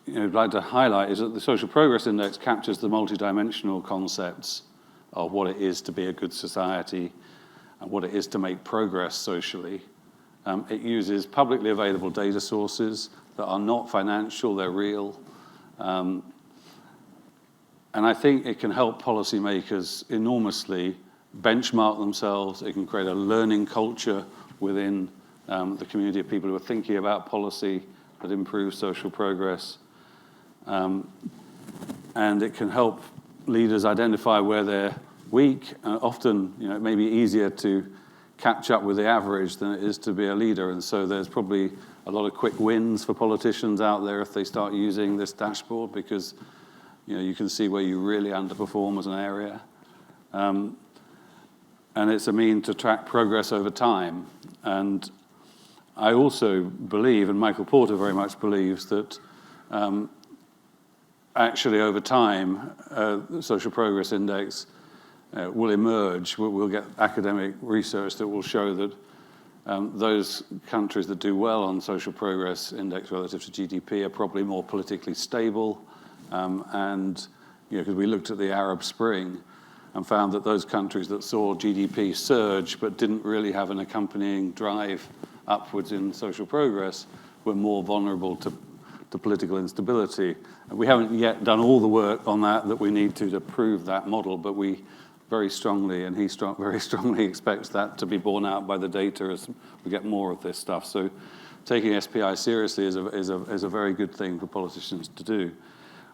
I'd like to highlight is that the Social Progress Index captures the multidimensional concepts of what it is to be a good society and what it is to make progress socially. It uses publicly available data sources that are not financial, they're real. And I think it can help policymakers enormously benchmark themselves. It can create a learning culture within the community of people who are thinking about policy that improves social progress. And it can help leaders identify where they're weak. Often, it may be easier to catch up with the average than it is to be a leader. And so there's probably a lot of quick wins for politicians out there if they start using this dashboard, because you can see where you really underperform as an area. And it's a mean to track progress over time. And I also believe, and Michael Porter very much believes, that actually over time, the Social Progress Index will emerge. We'll get academic research that will show that those countries that do well on Social Progress Index relative to GDP are probably more politically stable. And because we looked at the Arab Spring and found that those countries that saw GDP surge but didn't really have an accompanying drive upwards in social progress were more vulnerable to political instability. And we haven't yet done all the work on that we need to prove that model, but we very strongly, and very strongly expects that to be borne out by the data as we get more of this stuff. So taking SPI seriously is a very good thing for politicians to do.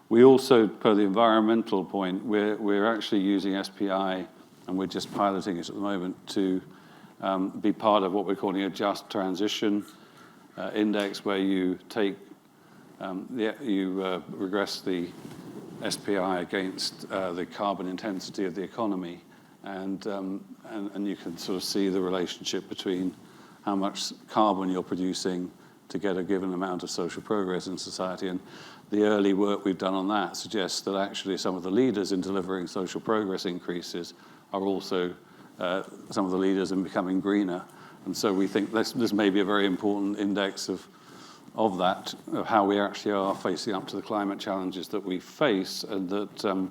We also, per the environmental point, we're actually using SPI, and we're just piloting it at the moment, to be part of what we're calling a just transition index, where you take regress the SPI against the carbon intensity of the economy, and you can sort of see the relationship between how much carbon you're producing to get a given amount of social progress in society. And the early work we've done on that suggests that actually some of the leaders in delivering social progress increases are also some of the leaders in becoming greener. And so we think this may be a very important index of that, of how we actually are facing up to the climate challenges that we face, and that,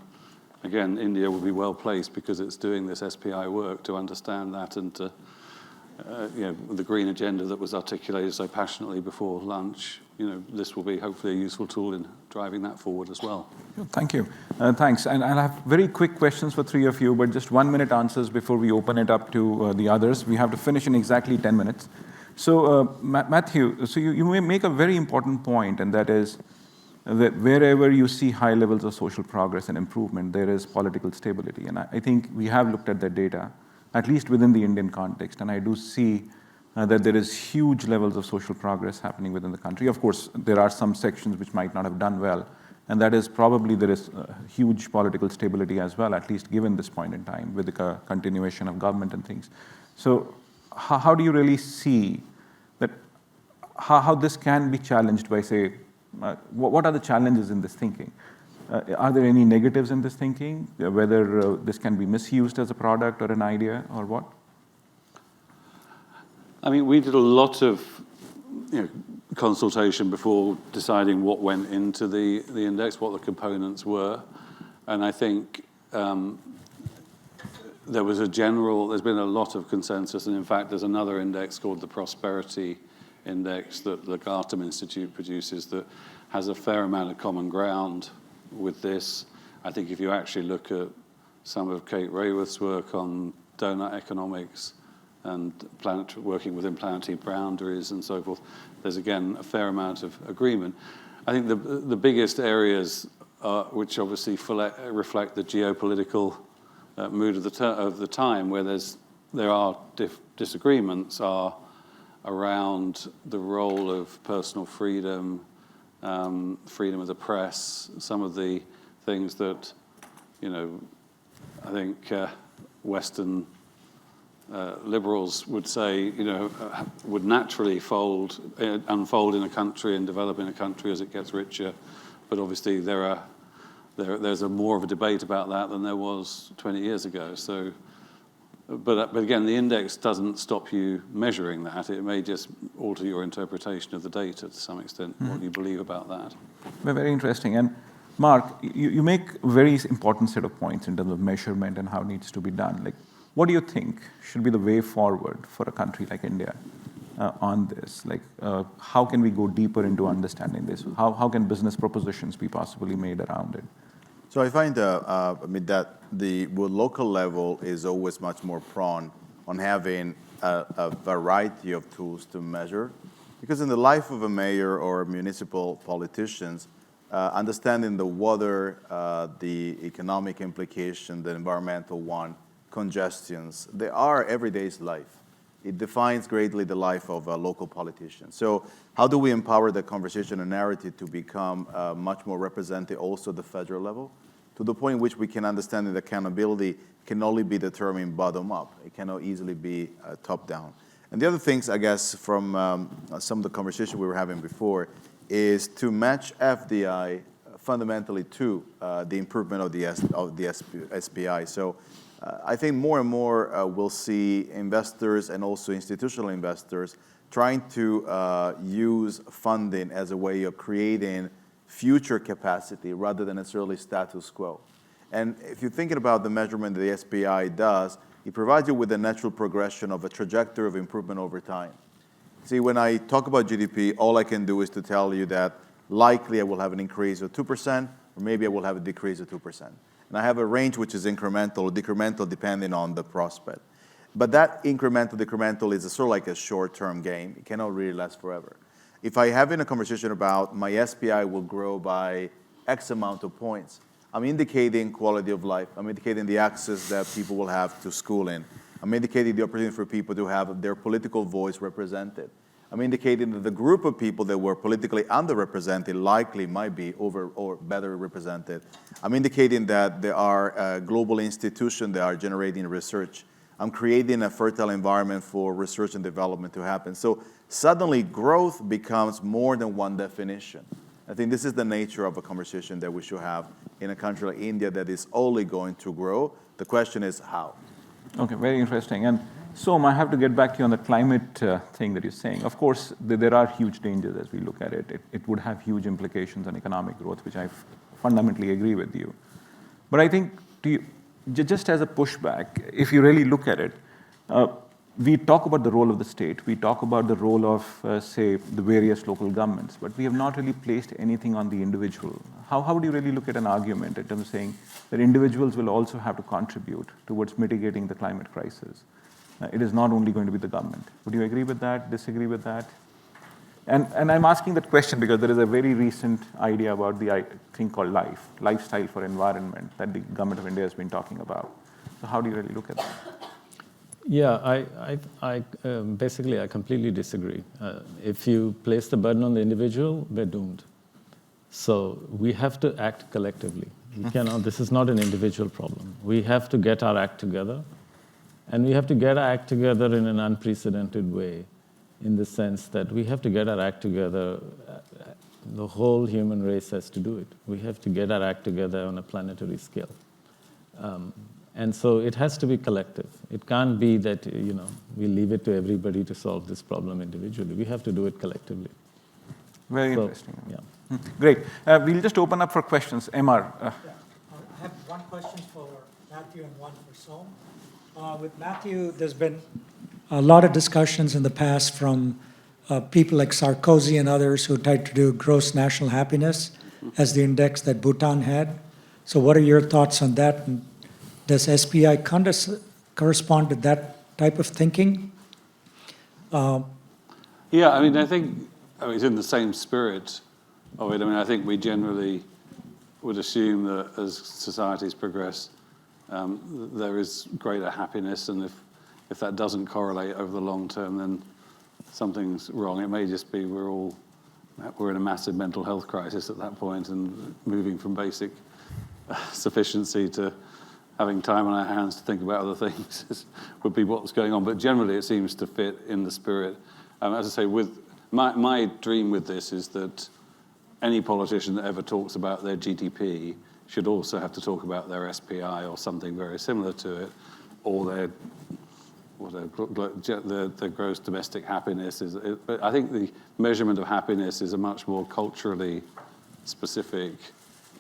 again, India will be well placed because it's doing this SPI work to understand that, and to, the green agenda that was articulated so passionately before lunch, this will be hopefully a useful tool in driving that forward as well. Thank you. Thanks. And I'll have very quick questions for three of you, but just 1 minute answers before we open it up to the others. We have to finish in exactly 10 minutes. So, Matthew, so you may make a very important point, and that is that wherever you see high levels of social progress and improvement, there is political stability. And I think we have looked at that data, at least within the Indian context, and I do see that there is huge levels of social progress happening within the country. Of course, there are some sections which might not have done well, and that is probably there is huge political stability as well, at least given this point in time, with the continuation of government and things. So how do you really see that, how this can be challenged by, say, what are the challenges in this thinking? Are there any negatives in this thinking, whether this can be misused as a product or an idea, or what? I mean, we did a lot of consultation before deciding what went into the index, what the components were. And I think there's been a lot of consensus, and in fact, there's another index called the Prosperity Index that the Gartham Institute produces that has a fair amount of common ground with this. I think if you actually look at some of Kate Raworth's work on donut economics and working within planetary boundaries and so forth, there's again a fair amount of agreement. I think the biggest areas which obviously reflect the geopolitical mood of the time, where there are disagreements, are around the role of personal freedom, freedom of the press, some of the things that I think Western liberals would say, would naturally unfold in a country and develop in a country as it gets richer. But obviously there's more of a debate about that than there was 20 years ago. So, but again, the index doesn't stop you measuring that. It may just alter your interpretation of the data to some extent, what you believe about that. Very interesting. And Mark, you make a very important set of points in terms of measurement and how it needs to be done. Like, what do you think should be the way forward for a country like India on this? Like, how can we go deeper into understanding this? How can business propositions be possibly made around it? So I find that the local level is always much more prone on having a variety of tools to measure, because in the life of a mayor or municipal politicians, understanding the water, the economic implication, the environmental one, congestions, they are everyday's life. It defines greatly the life of a local politician. So how do we empower the conversation and narrative to become much more representative also at the federal level, to the point in which we can understand that accountability can only be determined bottom up. It cannot easily be top down. And the other things, I guess, from some of the conversation we were having before, is to match FDI fundamentally to the improvement of the SPI. So I think more and more we'll see investors and also institutional investors trying to use funding as a way of creating future capacity rather than necessarily status quo. And if you're thinking about the measurement that the SPI does, it provides you with a natural progression of a trajectory of improvement over time. See, when I talk about GDP, all I can do is to tell you that likely I will have an increase of 2%, or maybe I will have a decrease of 2%. And I have a range which is incremental or decremental depending on the prospect. But that decremental is sort of like a short-term game. It cannot really last forever. If I have in a conversation about my SPI will grow by X amount of points, I'm indicating quality of life. I'm indicating the access that people will have to schooling. I'm indicating the opportunity for people to have their political voice represented. I'm indicating that the group of people that were politically underrepresented likely might be over or better represented. I'm indicating that there are global institutions that are generating research. I'm creating a fertile environment for research and development to happen. So suddenly growth becomes more than one definition. I think this is the nature of a conversation that we should have in a country like India that is only going to grow. The question is how. Okay, very interesting. And so I have to get back to you on the climate thing that you're saying. Of course, there are huge dangers as we look at it. It would have huge implications on economic growth, which I fundamentally agree with you. But I think just as a pushback, if you really look at it, we talk about the role of the state. We talk about the role of, say, the various local governments, but we have not really placed anything on the individual. How would you really look at an argument in terms of saying that individuals will also have to contribute towards mitigating the climate crisis? It is not only going to be the government. Would you agree with that, disagree with that? And I'm asking that question because there is a very recent idea about the thing called lifestyle for environment, that the government of India has been talking about. So how do you really look at that? Yeah, basically I completely disagree. If you place the burden on the individual, we're doomed. So we have to act collectively. We cannot, this is not an individual problem. We have to get our act together, and we have to get our act together in an unprecedented way, in the sense that we have to get our act together. The whole human race has to do it. We have to get our act together on a planetary scale. And so it has to be collective. It can't be that, we leave it to everybody to solve this problem individually. We have to do it collectively. Very interesting. Yeah. Great. We'll just open up for questions. Emar. I have one question for Matthew and one for Som. With Matthew, there's been a lot of discussions in the past from people like Sarkozy and others who tried to do gross national happiness as the index that Bhutan had. So what are your thoughts on that? And does SPI correspond to that type of thinking? Yeah, I think it's in the same spirit of it. I think we generally would assume that as societies progress, there is greater happiness, and if that doesn't correlate over the long term, then something's wrong. It may just be we're in a massive mental health crisis at that point, and moving from basic sufficiency to having time on our hands to think about other things would be what's going on. But generally, it seems to fit in the spirit. As I say, with my dream with this is that any politician that ever talks about their GDP should also have to talk about their SPI or something very similar to it, or their gross domestic happiness. But I think the measurement of happiness is a much more culturally specific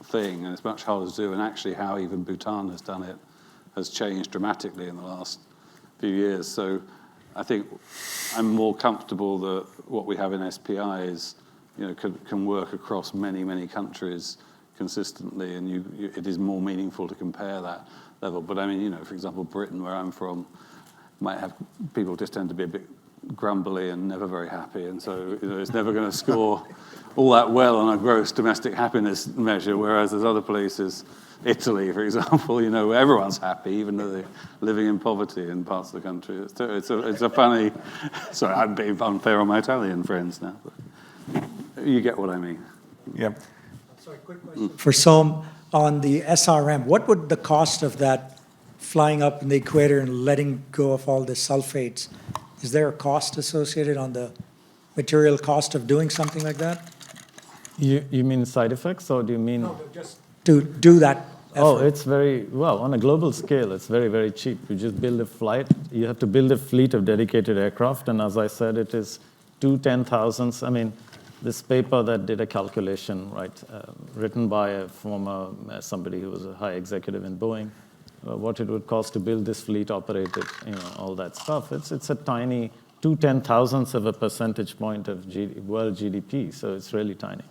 thing, and it's much harder to do. And actually, how even Bhutan has done it has changed dramatically in the last few years. So I think I'm more comfortable that what we have in SPI is, can work across many, many countries consistently, and it is more meaningful to compare that level. But for example, Britain, where I'm from, might have people just tend to be a bit grumbly and never very happy, and so it's never going to score all that well on a gross domestic happiness measure. Whereas there's other places, Italy, for example, where everyone's happy, even though they're living in poverty in parts of the country. It's a funny. Sorry, I'm being unfair on my Italian friends now, but you get what I mean. Yeah. Sorry, quick question for Som on the SRM. What would the cost of that flying up in the equator and letting go of all the sulfates? Is there a cost associated on the material cost of doing something like that? You mean side effects, or do you mean? No, just to do that Oh, effort. it's well, on a global scale, it's very, very cheap. You just build a flight. You have to build a fleet of dedicated aircraft, and as I said, it is 2 10,000s. I mean, this paper that did a calculation, right, written by a former, somebody who was a high executive in Boeing, what it would cost to build this fleet, operate it, all that stuff. It's a tiny 2 10,000ths of a percentage point of world GDP, so it's really tiny.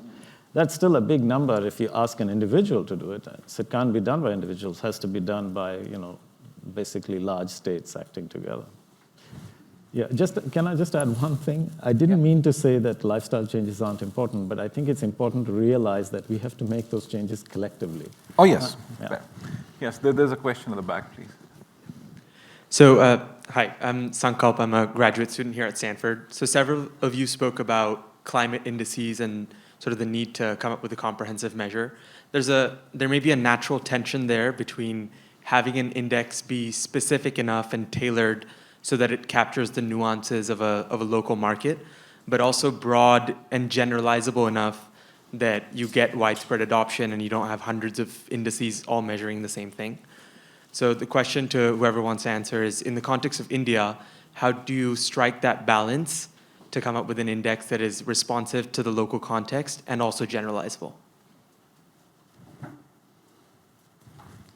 That's still a big number if you ask an individual to do it. So it can't be done by individuals. It has to be done by, basically large states acting together. Yeah, can I just add one thing? I didn't mean to say that lifestyle changes aren't important, but I think it's important to realize that we have to make those changes collectively. Oh, yes. Yeah. Yes, there's a question at the back, please. So, hi, I'm Sankalp. I'm a graduate student here at Stanford. So several of you spoke about climate indices and sort of the need to come up with a comprehensive measure. There may be a natural tension there between having an index be specific enough and tailored so that it captures the nuances of a local market, but also broad and generalizable enough that you get widespread adoption and you don't have hundreds of indices all measuring the same thing. So the question to whoever wants to answer is, in the context of India, how do you strike that balance to come up with an index that is responsive to the local context and also generalizable?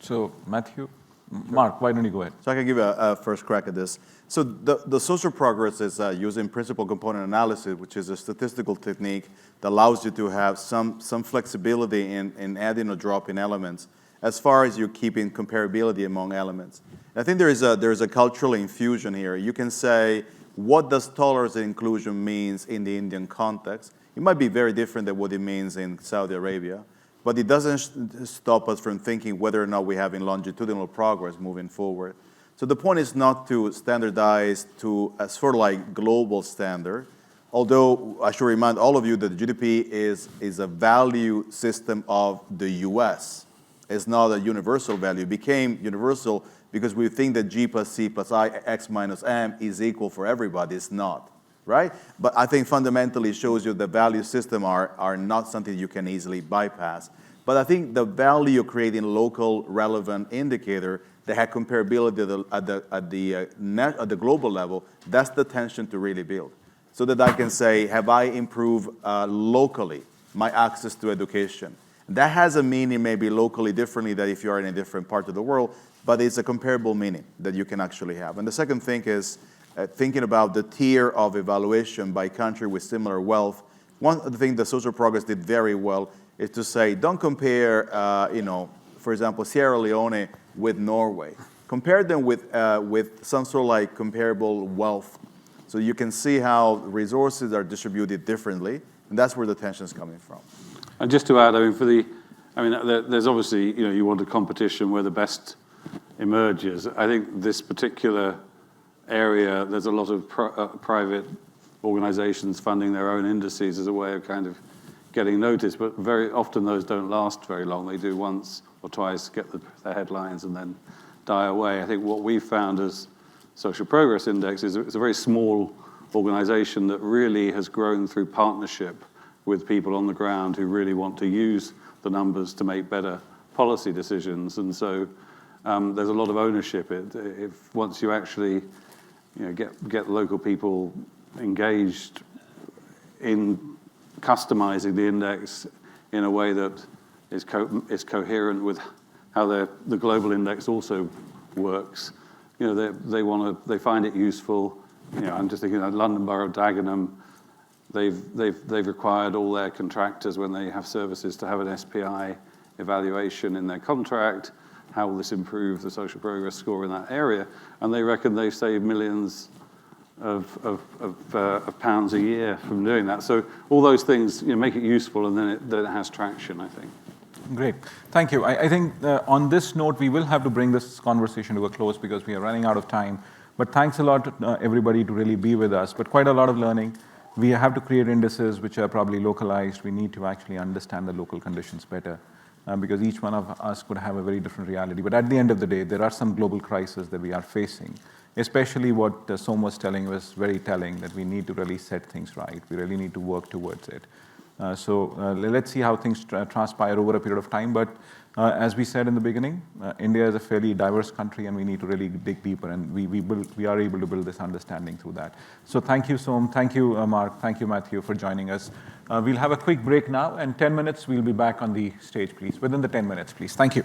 So, Mark, why don't you go ahead? So I can give a first crack at this. So the social progress is using principal component analysis, which is a statistical technique that allows you to have some flexibility in adding or dropping elements, as far as you're keeping comparability among elements. And I think there is a cultural infusion here. You can say, what does tolerance and inclusion means in the Indian context? It might be very different than what it means in Saudi Arabia, but it doesn't stop us from thinking whether or not we're having longitudinal progress moving forward. So the point is not to standardize to a sort of like global standard, although I should remind all of you that the GDP is a value system of the US. It's not a universal value. It became universal because we think that G plus C plus I, X minus M is equal for everybody. It's not, right? But I think fundamentally it shows you the value system are not something you can easily bypass. But I think the value of creating local relevant indicator that had comparability at the global level, that's the tension to really build. So that I can say, have I improved locally my access to education? That has a meaning maybe locally differently than if you are in a different part of the world, but it's a comparable meaning that you can actually have. And the second thing is thinking about the tier of evaluation by country with similar wealth. One of the things the social progress did very well is to say, don't compare, for example, Sierra Leone with Norway. Compare them with some sort of like comparable wealth. So you can see how resources are distributed differently, and that's where the tension is coming from. And just to add, there's obviously, you want a competition where the best emerges. I think this particular area, there's a lot of private organizations funding their own indices as a way of kind of getting noticed, but very often those don't last very long. They do once or twice, get the headlines, and then die away. I think what we found as Social Progress Index is it's a very small organization that really has grown through partnership with people on the ground who really want to use the numbers to make better policy decisions. And so there's a lot of ownership. If once you actually get local people engaged in customizing the index in a way that is coherent with how the global index also works, they find it useful. I'm just thinking of London Borough of Dagenham. They've required all their contractors when they have services to have an SPI evaluation in their contract. How will this improve the social progress score in that area? And they reckon they've saved millions of pounds a year from doing that. So all those things make it useful, and then it has traction, I think. Great. Thank you. I think on this note, we will have to bring this conversation to a close because we are running out of time. But thanks a lot to everybody to really be with us. But quite a lot of learning. We have to create indices which are probably localized. We need to actually understand the local conditions better because each one of us could have a very different reality. But at the end of the day, there are some global crises that we are facing, especially what Som was telling was very telling, that we need to really set things right. We really need to work towards it. Let's see how things transpire over a period of time. But as we said in the beginning, India is a fairly diverse country, and we need to really dig deeper, and we are able to build this understanding through that. So thank you, Som. Thank you, Mark. Thank you, Matthew, for joining us. We'll have a quick break now, and 10 minutes, we'll be back on the stage, please. Within the 10 minutes, please. Thank you.